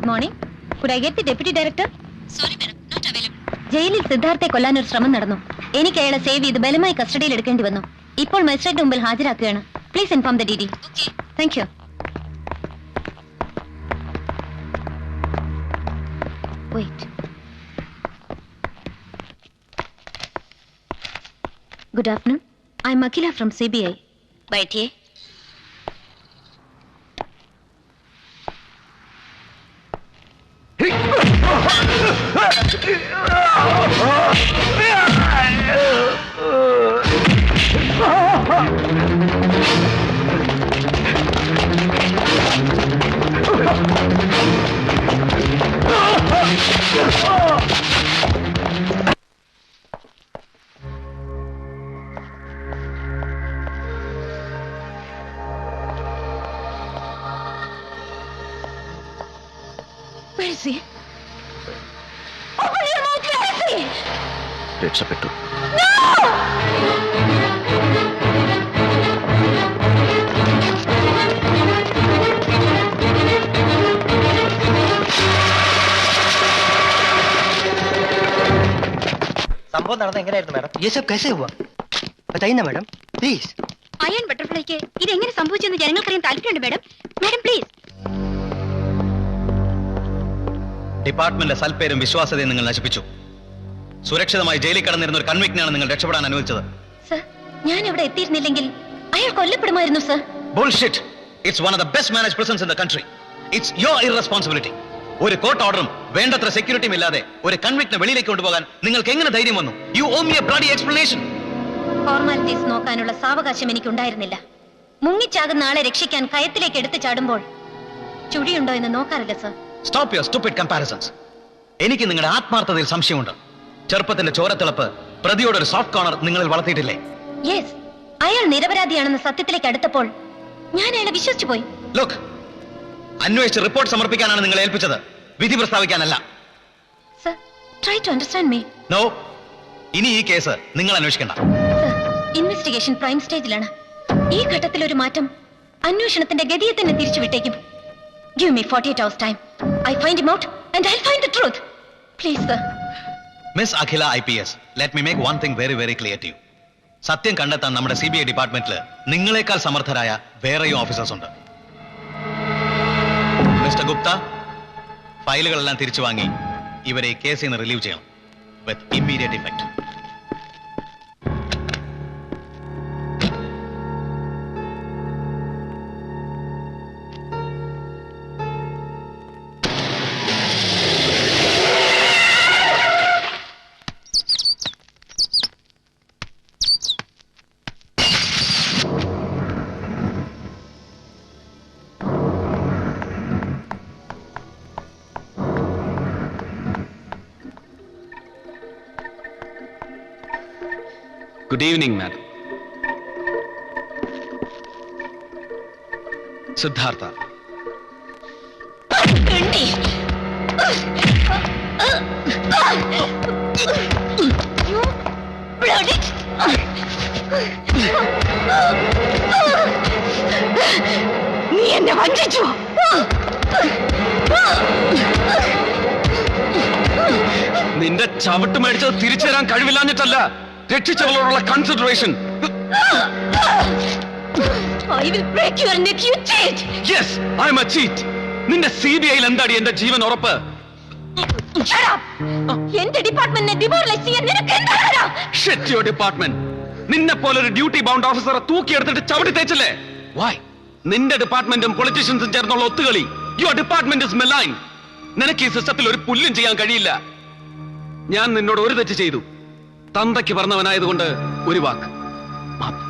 Good morning. Could I get the deputy director? Sorry, madam, not available. ജയിലിൽ സിദ്ധാർത്ഥെ കൊല്ലാൻ ഒരു ശ്രമം നടന്നു. എനിക്ക് അയാളെ സേവ് ചെയ്ത് ബലമായി കസ്റ്റഡിയിൽ എടുക്കേണ്ടി വന്നു. ഇപ്പോൾ മജിസ്ട്രേറ്റ് മുമ്പിൽ ഹാജരാക്കുകയാണ്. Please inform the DD. Okay. Thank you. Wait. Good afternoon. I'm Akila from CBI. Right here. Where is he? Open your mouth, where is he? രക്ഷപ്പെട്ടു. No! സംഭവം നടന്നത് എങ്ങനെയായിരുന്നു മാഡം? ये सब कैसे हुआ? बताइए ना मैडम, प्लीज. അയൺ ബട്ടർഫ്ലൈക്ക് ഇത് എങ്ങനെ സംഭവിച്ചെന്ന് ജനങ്ങൾക്കറിയാൻ താല്പര്യമുണ്ട് മാഡം. Madam please. ഡിപ്പാർട്ട്മെന്റിന്റെ സൽപ്പേരും വിശ്വാസ്യതയും നിങ്ങൾ നശിപ്പിച്ചു. സുരക്ഷിതമായി ജയിലിൽ കടന്നിരുന്ന ഒരു കൺവിക്റ്റിനാണ് നിങ്ങൾ രക്ഷപ്പെടാൻ അനുവദിച്ചത്. സർ, ഞാൻ ഇവിടെ എത്തിയിരുന്നില്ലെങ്കിൽ അയാൾ കൊല്ലപ്പെടുമായിരുന്നു sir. Bullshit. It's one of the best managed prisons in the country. It's your irresponsibility. ഒരു കോർട്ട് ഓർഡറും വേണ്ടത്ര സെക്യൂരിറ്റിയും ഇല്ലാതെ ഒരു കൺവിക്റ്റിനെ വെളിയിലേക്ക് കൊണ്ടുപോകാൻ നിങ്ങൾക്ക് എങ്ങനെ ധൈര്യം വന്നു? You owe me a bloody explanation. Formalities നോക്കാനുള്ള സാവകാശം എനിക്കുണ്ടായിരുന്നില്ല. മുങ്ങിച്ചാകുന്ന ആളെ രക്ഷിക്കാൻ കയത്തിലേക്ക് എടുത്തു ചാടുമ്പോൾ ചുഴിയുണ്ടോ എന്ന് നോക്കാറില്ല sir. Stop your stupid comparisons. എനിക്ക് നിങ്ങളുടെ ആത്മാർത്ഥതയിൽ സംശയമുണ്ട്. ചെറുപ്പത്തിന്റെ ചോരത്തിളപ്പ് പ്രതിയോടൊരു സോഫ്റ്റ് കോർണർ നിങ്ങളിൽ വളർത്തിയിട്ടില്ലേ? യെസ്, അയാൾ നിരപരാധിയാണെന്ന് സത്യത്തിലേക്ക് അടുത്തപ്പോൾ ഞാൻ അയാളെ വിശ്വസിച്ചു പോയി. Look, അന്വേഷിച്ച് റിപ്പോർട്ട് സമർപ്പിക്കാനാണ് നിങ്ങളെ ഏൽപ്പിച്ചത്, വിധി പ്രസ്താവിക്കാനല്ല. Sir, try to understand me. No, ഇനി ഈ കേസ് നിങ്ങൾ അന്വേഷിക്കണ്ട. സർ, ഇൻവെസ്റ്റിഗേഷൻ പ്രൈം സ്റ്റേജിലാണ്. ഈ ഘട്ടത്തിൽ ഒരു മാറ്റം അന്വേഷണത്തിന്റെ ഗതിയെ തന്നെ തിരിച്ചുവിട്ടേക്കും. Give me 48 hours time. I find him out and I'll find the truth. Please, sir. Miss Akhila IPS, let me make one thing very, very clear to you. സത്യം കണ്ടെത്താൻ നമ്മുടെ CBI ഡിപ്പാർട്ട്മെന്റിൽ നിങ്ങളെക്കാൾ സമർത്ഥരായ വേറെയും ഓഫീസേഴ്സ് ഉണ്ട്. മിസ്റ്റർ ഗുപ്ത, ഫയലുകളെല്ലാം തിരിച്ചു വാങ്ങി ഇവരെ ഈ കേസിൽ നിന്ന് റിലീവ് ചെയ്യണം with immediate effect. Good evening, madam. Siddhartha. You bloody! നീ എന്നെ വഞ്ചിച്ചു. നിന്റെ ചവിട്ട് മേടിച്ചത് തിരിച്ചു തരാൻ കഴിവില്ലാഞ്ഞിട്ടല്ല, രക്ഷിച്ചവളോടുള്ള consideration. I will break your neck, you cheat! Yes, I am a cheat. നിന്റെ CBIയിൽ എന്താടി എന്റെ ജീവൻ ഉറപ്പ്? Shut up! എന്റെ ഡിപ്പാർട്ട്മെന്റിനെ ഡിമോറലൈസ് ചെയ്യാൻ നിനക്ക് എന്താ? Shut your department. നിന്നെ പോലൊരു ഡ്യൂട്ടി ബൗണ്ട് ഓഫീസറെ തൂക്കിയെടുത്തിട്ട് ചവിട്ടി തേച്ചില്ലേ? Why? നിന്റെ ഡിപ്പാർട്ട്മെന്റും പൊളിറ്റീഷ്യൻസും ചേർന്നുള്ള ഒത്തുകളി. Your department is malign. നിനക്ക് ഈ സിസ്റ്റത്തിൽ ഒരു പുല്ലും ചെയ്യാൻ കഴിയില്ല. ഞാൻ നിന്നോട് ഒരു തെറ്റ് ചെയ്തു. തന്തയ്ക്ക് പറഞ്ഞവനായതുകൊണ്ട് ഒരു വാക്ക് മാപ്പ്.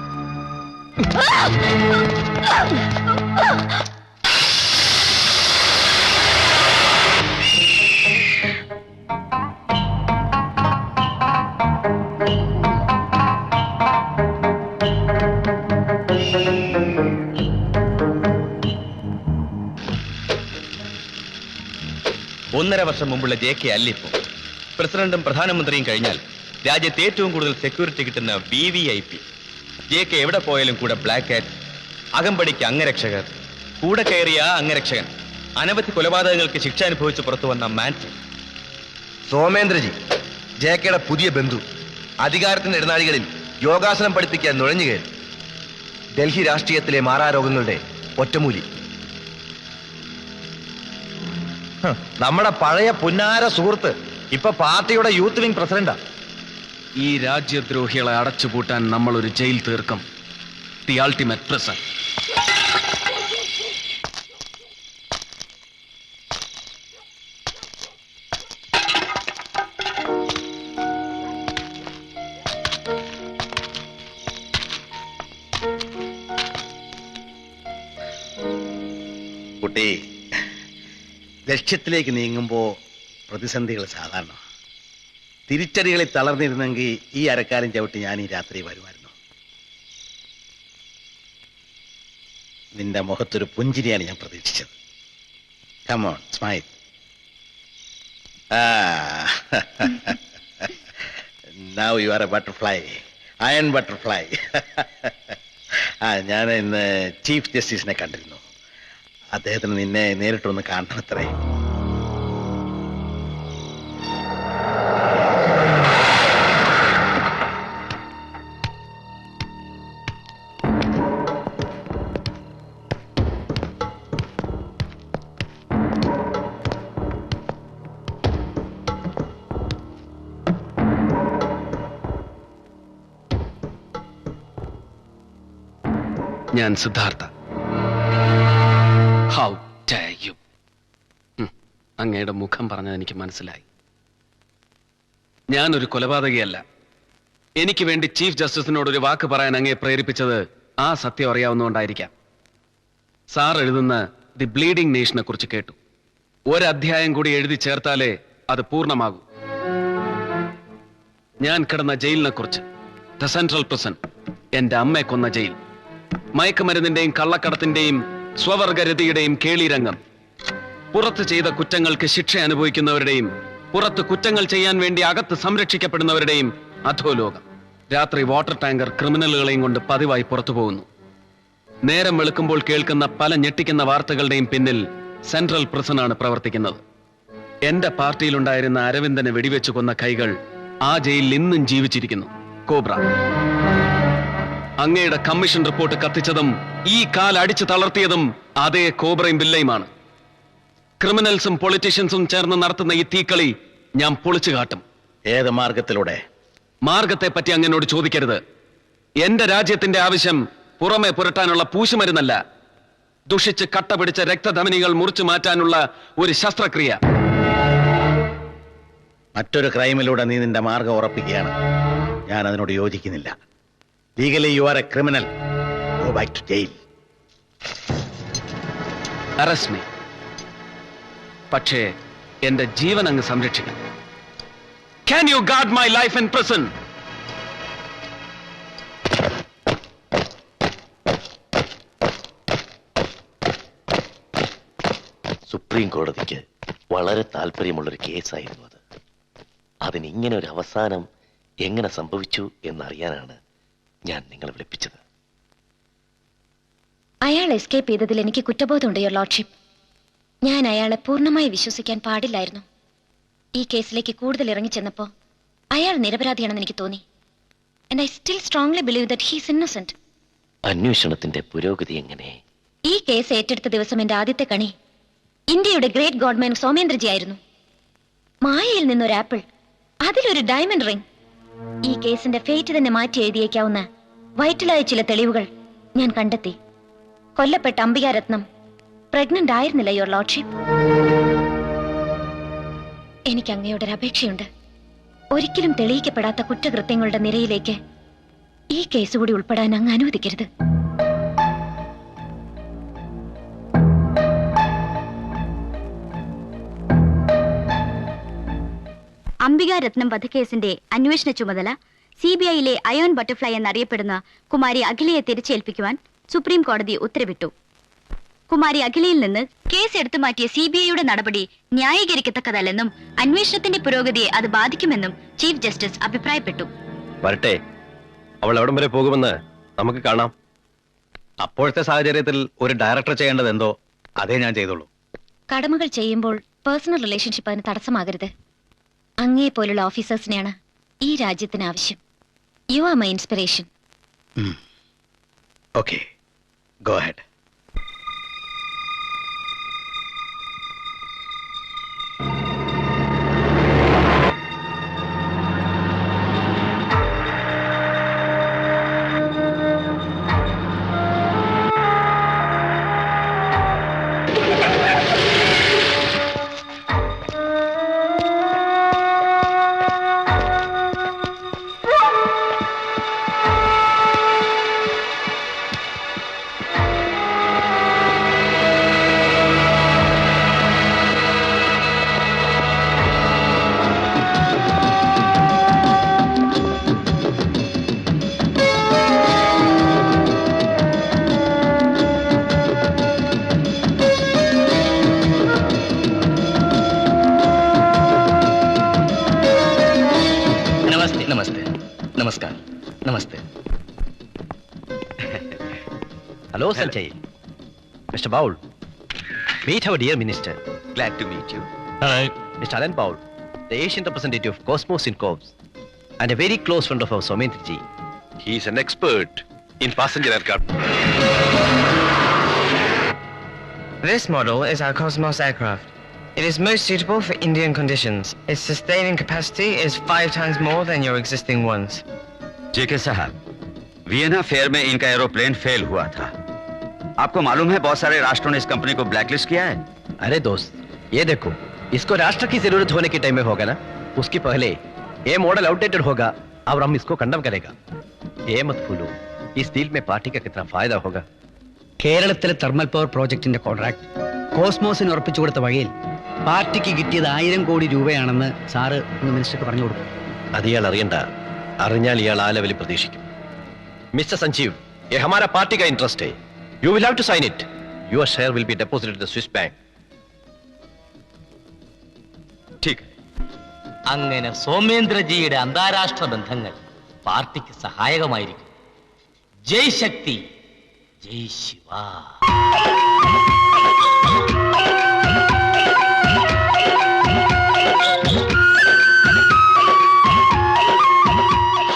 ഒന്നര വർഷം മുമ്പുള്ള JK അല്ലിപ്പോ പ്രസിഡന്റും പ്രധാനമന്ത്രിയും കഴിഞ്ഞാൽ രാജ്യത്ത് ഏറ്റവും കൂടുതൽ സെക്യൂരിറ്റി കിട്ടുന്ന VVIP. JK എവിടെ പോയാലും കൂടെ ബ്ലാക്ക് കാറ്റ്, അകമ്പടിക്ക് അംഗരക്ഷകർ, കൂടെ കയറിയ അംഗരക്ഷകൻ. അനവധി കൊലപാതകങ്ങൾക്ക് ശിക്ഷ അനുഭവിച്ച് പുറത്തു വന്ന മാൻസ്. സോമേന്ദ്രജി, ജെ.കെയുടെ പുതിയ ബന്ധു, അധികാരത്തിന്റെ ഇടനാഴികളിൽ യോഗാസനം പഠിപ്പിക്കാൻ നുഴഞ്ഞു കയറി. ഡൽഹി രാഷ്ട്രീയത്തിലെ മാറാരോഗങ്ങളുടെ ഒറ്റമൂലി. നമ്മുടെ പഴയ പുന്നാര സുഹൃത്ത് ഇപ്പൊ പാർട്ടിയുടെ യൂത്ത് വിംഗ് പ്രസിഡന്റാ. ഈ രാജ്യദ്രോഹികളെ അടച്ചുപൂട്ടാൻ നമ്മൾ ഒരു ജയിൽ തീർക്കും. The ultimate prison. കുട്ടി, ലക്ഷ്യത്തിലേക്ക് നീങ്ങുമ്പോൾ പ്രതിസന്ധികൾ സാധാരണ. തിരിച്ചടികളിൽ തളർന്നിരുന്നെങ്കിൽ ഈ അരക്കാലം ചവിട്ടി ഞാൻ ഈ രാത്രി വരുമായിരുന്നു. നിന്റെ മുഖത്തൊരു പുഞ്ചിരിയാണ് ഞാൻ പ്രതീക്ഷിച്ചത്. Come on, smile. Now you are a butterfly, iron butterfly. ഞാൻ ഇന്ന് ചീഫ് ജസ്റ്റിസിനെ കണ്ടിരുന്നു. അദ്ദേഹത്തിന് നിന്നെ നേരിട്ടൊന്ന് കാണണത്രേ. ഞാൻ സിദ്ധാർത്ഥ. How dare you. അങ്ങയുടെ മുഖം പറഞ്ഞത് എനിക്ക് മനസ്സിലായി. ഞാനൊരു കൊലപാതകിയല്ല. എനിക്ക് വേണ്ടി ചീഫ് ജസ്റ്റിസിനോട് ഒരു വാക്ക് പറയാൻ അങ്ങയെ പ്രേരിപ്പിച്ചത് ആ സത്യം അറിയാവുന്നതുകൊണ്ടായിരിക്കാം. സാർ എഴുതുന്ന ദി ബ്ലീഡിംഗ് നേഷനെ കുറിച്ച് കേട്ടു. ഒരധ്യായം കൂടി എഴുതി ചേർത്താലേ അത് പൂർണ്ണമാകൂ. ഞാൻ കിടന്ന ജയിലിനെ കുറിച്ച്, ദ സെൻട്രൽ പ്രിസൺ, എന്റെ അമ്മയെ കൊന്ന ജയിൽ, മയക്കുമരുന്നിന്റെയും കള്ളക്കടത്തിന്റെയും സ്വവർഗരതിയുടെയും കേളിരംഗം, പുറത്ത് ചെയ്ത കുറ്റങ്ങൾക്ക് ശിക്ഷ അനുഭവിക്കുന്നവരുടെയും പുറത്ത് കുറ്റങ്ങൾ ചെയ്യാൻ വേണ്ടി അകത്ത് സംരക്ഷിക്കപ്പെടുന്നവരുടെയും അധോലോകം. രാത്രി വാട്ടർ ടാങ്കർ ക്രിമിനലുകളെയും കൊണ്ട് പതിവായി പുറത്തു പോകുന്നു. നേരം വെളുക്കുമ്പോൾ കേൾക്കുന്ന പല ഞെട്ടിക്കുന്ന വാർത്തകളുടെയും പിന്നിൽ സെൻട്രൽ പ്രിസണാണ് പ്രവർത്തിക്കുന്നത്. എന്റെ പാർട്ടിയിലുണ്ടായിരുന്ന അരവിന്ദനെ വെടിവെച്ചു കൊന്ന കൈകൾ ആ ജയിലിൽ ഇന്നും ജീവിച്ചിരിക്കുന്നു. കോബ്ര. അങ്ങയുടെ കമ്മീഷൻ റിപ്പോർട്ട് കത്തിച്ചതും ഈ കാൽ അടിച്ചു തളർത്തിയതും അതേ കോബ്രയും ബില്ലയുമാണ്. ക്രിമിനൽസും പൊളിറ്റീഷ്യൻസും ചേർന്ന് നടത്തുന്ന ഈ തീക്കളി ഞാൻ പൊളിച്ചു കാട്ടും. ഏത് മാർഗത്തിലൂടെ? മാർഗത്തെ പറ്റി അങ്ങനോട് ചോദിക്കരുത്. എന്റെ രാജ്യത്തിന്റെ ആവശ്യം പുറമെ പുരട്ടാനുള്ള പൂശുമരുന്നല്ല, ദുഷിച്ച് കട്ട പിടിച്ച രക്തധമനികൾ മുറിച്ചു മാറ്റാനുള്ള ഒരു ശസ്ത്രക്രിയ. മറ്റൊരു ക്രൈമിലൂടെ നീ നിന്റെ മാർഗം ഉറപ്പിക്കുകയാണ്. ഞാൻ അതിനോട് യോജിക്കുന്നില്ല. Legally you are a criminal. Go back to jail. Arrest me. പക്ഷേ എന്റെ ജീവൻ അങ്ങ് സംരക്ഷിക്കണം. Can you guard my life in prison? Supreme കോടതിക്ക് വളരെ താല്പര്യമുള്ളൊരു കേസായിരുന്നു അത്. അതിനിങ്ങനെ ഒരു അവസാനം എങ്ങനെ സംഭവിച്ചു എന്നറിയാനാണ് ഞാൻ നിങ്ങളെ വിളിപ്പിച്ചത്. അയാൾ എസ്കേപ്പ് ചെയ്തതിൽ എനിക്ക് കുറ്റബോധമുണ്ട്, യുവർ ലോർഡ്ഷിപ്പ്. ഞാൻ അയാളെ പൂർണ്ണമായി വിശ്വസിക്കാൻ പാടില്ലായിരുന്നു. ഈ കേസിലേക്ക് കൂടുതൽ ഇറങ്ങിച്ചെന്നപ്പോ അയാൾ നിരപരാധിയാണെന്ന് എനിക്ക് തോന്നി. And I still strongly believe that he is Innocent. അന്വേഷണത്തിന്റെ പുരോഗതി എങ്ങനെ? ഈ കേസ് ഏറ്റെടുത്ത ദിവസം എന്റെ ആദ്യത്തെ കണി ഇന്ത്യയുടെ ഗ്രേറ്റ് ഗോഡ്മാൻ സോമേന്ദ്രജി ആയിരുന്നു. മായയിൽ നിന്നൊരു ആപ്പിൾ, അതിലൊരു ഡയമണ്ട് റിംഗ്. ഈ കേസിന്റെ ഫേറ്റ് തന്നെ മാറ്റി എഴുതിയേക്കാവുന്ന വൈറ്റലായ ചില തെളിവുകൾ ഞാൻ കണ്ടെത്തി. കൊല്ലപ്പെട്ട അംബികാരത്നം പ്രഗ്നന്റ് ആയിരുന്നില്ല, യുവർ ലോർഡ്ഷിപ്പ്. എനിക്ക് അങ്ങയോടൊരു അപേക്ഷയുണ്ട്. ഒരിക്കലും തെളിയിക്കപ്പെടാത്ത കുറ്റകൃത്യങ്ങളുടെ നിരയിലേക്ക് ഈ കേസ് കൂടി ഉൾപ്പെടാൻ അങ്ങ് അനുവദിക്കരുത്. അംബികാരത്നം വധക്കേസിന്റെ അന്വേഷണ ചുമതല CBIയിലെ അയോൺ ബട്ടർഫ്ലൈ എന്നറിയപ്പെടുന്ന കുമാരി അഖിലയെ തിരിച്ചേൽപ്പിക്കുവാൻ സുപ്രീം കോടതി ഉത്തരവിട്ടു. കുമാരി അഖിലയിൽ നിന്ന് കേസ് എടുത്തു മാറ്റിയ CBIയുടെ നടപടി ന്യായീകരിക്കത്തക്കതല്ലെന്നും അന്വേഷണത്തിന്റെ പുരോഗതിയെ അത് ബാധിക്കുമെന്നും ചീഫ് ജസ്റ്റിസ് അഭിപ്രായപ്പെട്ടു. വരട്ടെ, അവൾ എവിടം വരെ പോകുമെന്ന് നമുക്ക് കാണാം. അപ്പോഴത്തെ സാഹചര്യത്തിൽ ഒരു ഡയറക്ടർ ചെയ്യേണ്ടത് എന്തോ അതേ ഞാൻ ചെയ്തോളൂ. കടമകൾ ചെയ്യുമ്പോൾ പേഴ്സണൽ റിലേഷൻഷിപ്പ് അതിന് തടസ്സമാകരുത്. അങ്ങേ പോലുള്ള ഓഫീസേഴ്സിനെയാണ് ഈ രാജ്യത്തിന് ആവശ്യം. You are my inspiration. Okay, go ahead. नमस्कार. नमस्ते. Hello, Sanjay. Mr. Baul. Meet our dear minister. Glad to meet you. Hi. Mr. Alan Baul, the Asian representative of Cosmos in Corps, and a very close friend of our Soumendra ji. He is an expert in passenger aircraft. This model is our Cosmos aircraft. It is most suitable for Indian conditions. Its sustaining capacity is 5 times more than your existing ones. जेके साहब, Vienna fair में इनका aeroplane fail हुआ था. आपको मालूम है बहुत सारे राष्ट्रों ने इस कंपनी को ब्लैकलिस्ट किया है. अरे दोस्त, ये देखो, इसको राष्ट्र की जरूरत होने के टाइम में होगा ना, उसके पहले ये मॉडल आउटडेटेड होगा और हम इसको कंडम करेगा. ये मत भूलो, इस डील में पार्टी का कितना फायदा होगा. കേരളത്തിലെ തെർമൽ പവർ പ്രോജക്ടിന്റെ കോൺട്രാക്ട് കോസ്മോസിന് ഉറപ്പിച്ചു കൊടുത്ത വകയിൽ പാർട്ടിക്ക് കിട്ടിയത് 1000 കോടി രൂപയാണെന്ന് സാറ് മിനിസ്റ്റർക്ക് പറഞ്ഞു കൊടുക്കും. അത് ഇയാൾ അറിയണ്ട. അറിഞ്ഞാൽ ഇയാൾ ആ ലെവലിൽ പ്രതീക്ഷിക്കും. മിസ്റ്റർ സഞ്ജീവ്, ये हमारा पार्टी का इंटरेस्ट है. You will have to sign it. Your share will be deposited in the Swiss bank. ठीक. അങ്ങനെ സോമേന്ദ്രജിയുടെ അന്താരാഷ്ട്ര ബന്ധങ്ങൾ പാർട്ടിക്ക് സഹായകമായിരിക്കും. ജയ് ശക്തി, ജയ് Shiva.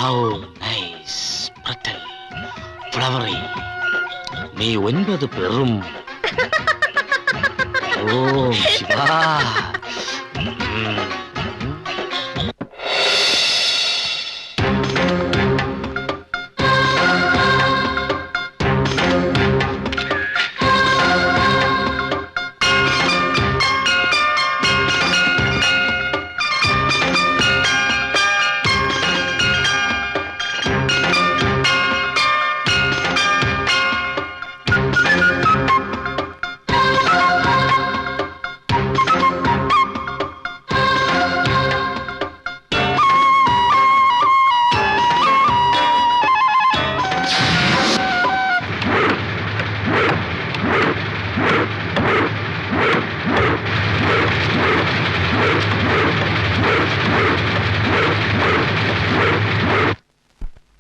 How nice, brittle, flowery. നീ 9 പേരും ഓം ശിവ.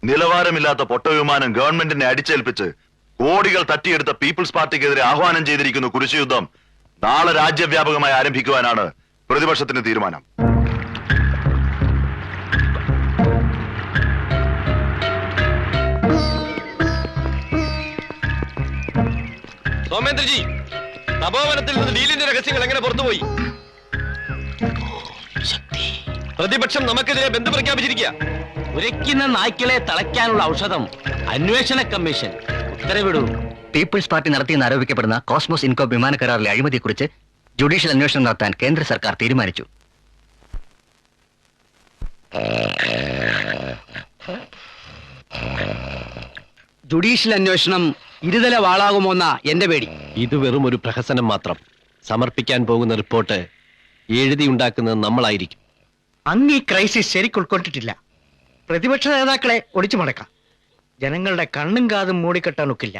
നിലവാരമില്ലാത്ത പൊട്ടവിമാനം ഗവൺമെന്റിനെ അടിച്ചേൽപ്പിച്ച് കോടികൾ തട്ടിയെടുത്ത പീപ്പിൾസ് പാർട്ടിക്കെതിരെ ആഹ്വാനം ചെയ്തിരിക്കുന്ന കുരിശുയുദ്ധം നാളെ രാജ്യവ്യാപകമായി ആരംഭിക്കുവാനാണ് പ്രതിപക്ഷത്തിന്റെ തീരുമാനം. സോമേന്ദ്രജി, തപോവനത്തിൽ നിന്ന് ഡീലിന്റെ രഹസ്യങ്ങൾ എങ്ങനെ പുറത്തുപോയി? പ്രതിപക്ഷം നമുക്കെതിരെ ബന്ധം പ്രഖ്യാപിച്ചിരിക്കുക. ഉരയ്ക്കുന്ന നായ്ക്കളെ തളയ്ക്കാനുള്ള ഔഷധം അന്വേഷണ കമ്മീഷൻ ഉത്തരവിടൂ. പീപ്പിൾസ് പാർട്ടി നടത്തിയെന്ന് ആരോപിക്കപ്പെടുന്ന കോസ്മോസ് ഇൻകോം വിമാന കരാറിലെ അഴിമതിയെക്കുറിച്ച് ജുഡീഷ്യൽ അന്വേഷണം നടത്താൻ കേന്ദ്ര സർക്കാർ തീരുമാനിച്ചു. ജുഡീഷ്യൽ അന്വേഷണം ഇരുതല വാളാകുമോന്ന എന്റെ പേടി. ഇത് വെറും ഒരു പ്രഹസനം മാത്രം. സമർപ്പിക്കാൻ പോകുന്ന റിപ്പോർട്ട് എഴുതിയുണ്ടാക്കുന്നത് നമ്മളായിരിക്കും. അങ്ങ് ഈ ക്രൈസിസ് ശരിക്കും ഉൾക്കൊണ്ടിട്ടില്ല. പ്രതിപക്ഷ നേതാക്കളെ ഒടിച്ചു മടക്കാം. ജനങ്ങളുടെ കണ്ണും കാതും മൂടിക്കെട്ടാൻ ഒക്കില്ല.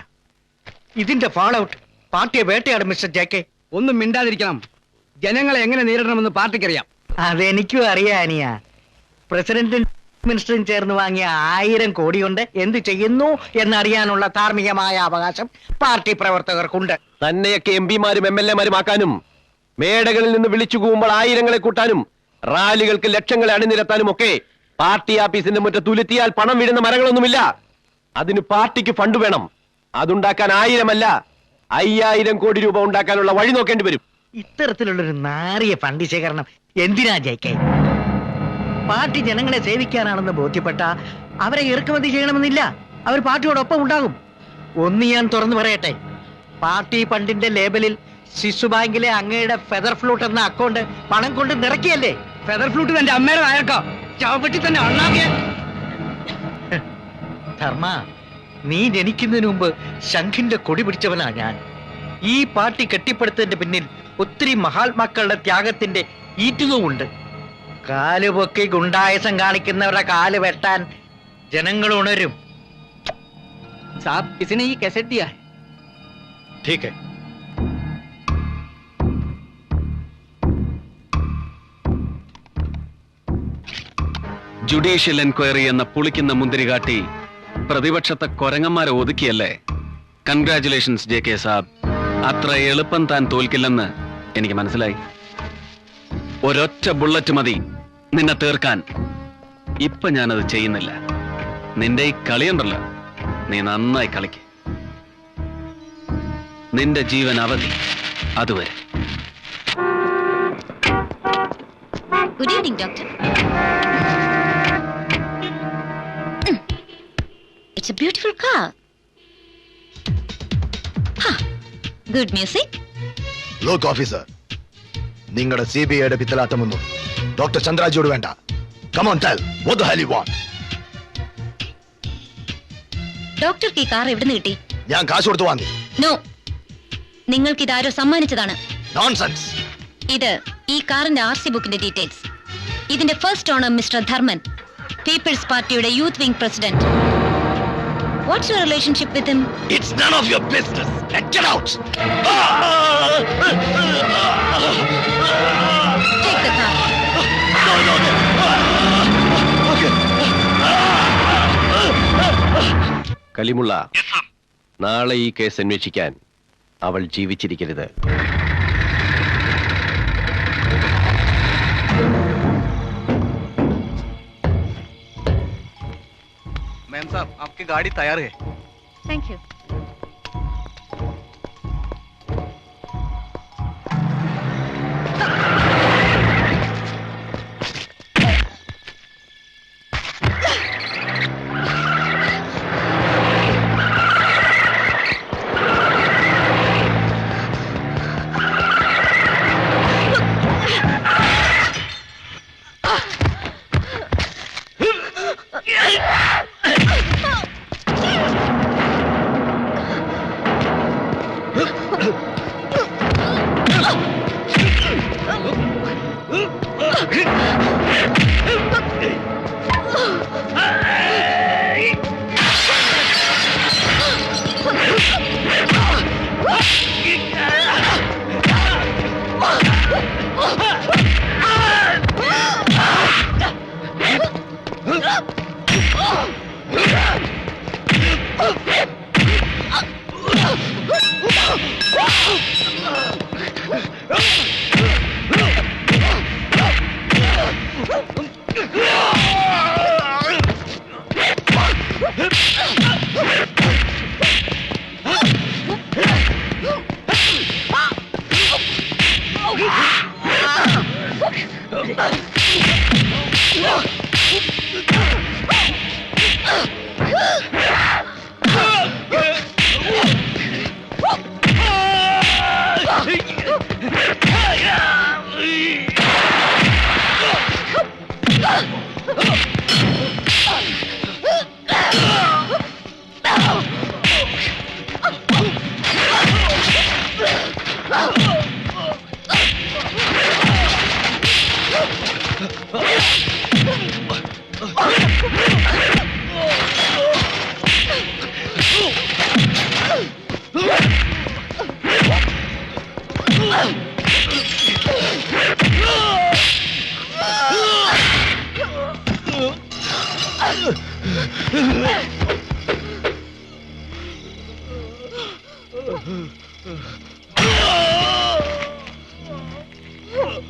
ഇതിന്റെ ഫാൾ ഔട്ട് പാർട്ടിയെ വേട്ടയാടും. മിസ്റ്റർ ജെ.കെ. ഒന്നും മിണ്ടാതിരിക്കണം. ജനങ്ങളെ എങ്ങനെ നേരിടണമെന്ന് പാർട്ടിക്കറിയാം. അതെനിക്കും അറിയാം അനിയ. പ്രസിഡന്റും മിനിസ്റ്ററും ചേർന്ന് വാങ്ങിയ 1000 കോടി കൊണ്ട് എന്ത് ചെയ്യുന്നു എന്നറിയാനുള്ള ധാർമ്മികമായ അവകാശം പാർട്ടി പ്രവർത്തകർക്കുണ്ട്. തന്നെയൊക്കെ എം പിമാരും MLA മാരും ആക്കാനും മേടകളിൽ നിന്ന് വിളിച്ചു കൂവുമ്പോൾ ആയിരങ്ങളെ കൂട്ടാനും റാലികൾക്ക് ലക്ഷങ്ങളെ അണിനിരത്താനും ഒക്കെ പാർട്ടി ആഫീസിന്റെ മുറ്റത്ത് തുലുത്തിയാൽ പണം വീഴുന്ന മരങ്ങളൊന്നുമില്ല. അതിന് പാർട്ടിക്ക് ഫണ്ട് വേണം. അതുണ്ടാക്കാൻ 1000 അല്ല 5000 കോടി രൂപ ഉണ്ടാക്കാനുള്ള വഴി നോക്കേണ്ടി വരും. ഇത്തരത്തിലുള്ളൊരു നാറിയ ഫണ്ട് ശേഖരണം എന്തിനാ ജയിക്കേ? പാർട്ടി ജനങ്ങളെ സേവിക്കാനാണെന്ന് ബോധ്യപ്പെട്ട അവരെ ഇറക്കുമതി ചെയ്യണമെന്നില്ല. അവർ പാർട്ടിയോടൊപ്പം ഉണ്ടാകും. ഒന്ന് ഞാൻ തുറന്നു പറയട്ടെ, പാർട്ടി ഫണ്ടിന്റെ ലേബലിൽ ശിശു ബാങ്കിലെ അങ്ങയുടെ ഫെദർ ഫ്ലൂട്ട് എന്ന അക്കൗണ്ട് പണം കൊണ്ട് നിറക്കിയല്ലേ? ഫെദർ ഫ്ലൂട്ട് തന്റെ അമ്മയുടെ നായർക്കോ ചവപ്പെട്ടി തന്നെ അണ്ണാക്കിയ ധർമ്മ, നീ ജനിക്കുന്നതിന് മുമ്പ് ശംഖിന്റെ കൊടി പിടിച്ചവനാ ഞാൻ. ഈ പാർട്ടി കെട്ടിപ്പടുത്തതിന്റെ പിന്നിൽ ഒത്തിരി മഹാത്മാക്കളുടെ ത്യാഗത്തിന്റെ ഈറ്റുകവുമുണ്ട്. കാലുപൊക്കി ഗുണ്ടായസം കാണിക്കുന്നവരുടെ കാല് വെട്ടാൻ ജനങ്ങൾ ഉണരും. साहब किसी ने ये कैसेट दिया है? ठीक है. ജുഡീഷ്യൽ എൻക്വയറി എന്ന പുളിക്കുന്ന മുന്തിരി കാട്ടി പ്രതിപക്ഷത്തെ കൊരങ്ങന്മാരെ ഒതുക്കിയല്ലേ? കൺഗ്രാറ്റുലേഷൻസ് ജെ കെ സാബ്. അത്ര എളുപ്പം താൻ തോൽക്കില്ലെന്ന് എനിക്ക് മനസ്സിലായി. ഒരൊറ്റ ബുള്ളറ്റ് മതി നിന്നെ തീർക്കാൻ. ഇപ്പൊ ഞാനത് ചെയ്യുന്നില്ല. നിന്റെ ഈ കളിയുണ്ടല്ലോ, നീ നന്നായി കളിക്ക്. നിന്റെ ജീവൻ അവധി. അതുവരെ. Good evening doctor. It's a beautiful car. Good music. Look, officer. നിങ്ങളുടെ CBIയുടെ പിത്തലാട്ടമൊന്നും ഡോക്ടർ ചന്ദ്രാജിയോട് വേണ്ട. Come on, tell. What the hell you want? ഡോക്ടർക്ക് ഈ കാർ എവിടുന്ന് കിട്ടി? ഞാൻ കാശ് കൊടുത്തു വാങ്ങി. നോ, നിങ്ങൾക്ക് ഇതാരോ സമ്മാനിച്ചതാണ്. Nonsense. ഇത് ഈ കാറിന്റെ RC ബുക്കിന്റെ ഡീറ്റെയിൽസ്. ഇതിന്റെ first owner mister Dharman, people's പാർട്ടിയുടെ youth wing president. What's your relationship with him? It's none of your business. Get out. Take the car. No. Okay. കലിമുള്ള, നാളെ ഈ കേസ് അന്വേഷിക്കാൻ അവൾ ജീവിച്ചിരിക്കരുത്. मैम साहब, आपकी गाड़ी तैयार है. Thank you.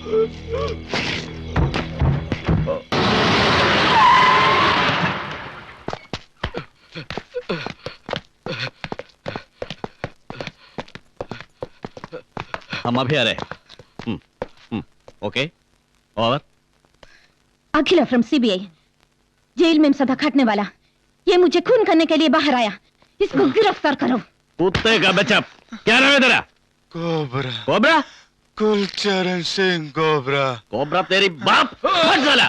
हम अभी आ रहे हैं। Okay over. Akhila from CBI. Jail में सदा खटने वाला ये मुझे खून करने के लिए बाहर आया, इसको गिरफ्तार करो। कुत्ते का बच्चा, क्या नाम है तेरा? Cobra. Cobra? Kulcharan Singh Cobra. Cobra तेरी बाप। हट साला।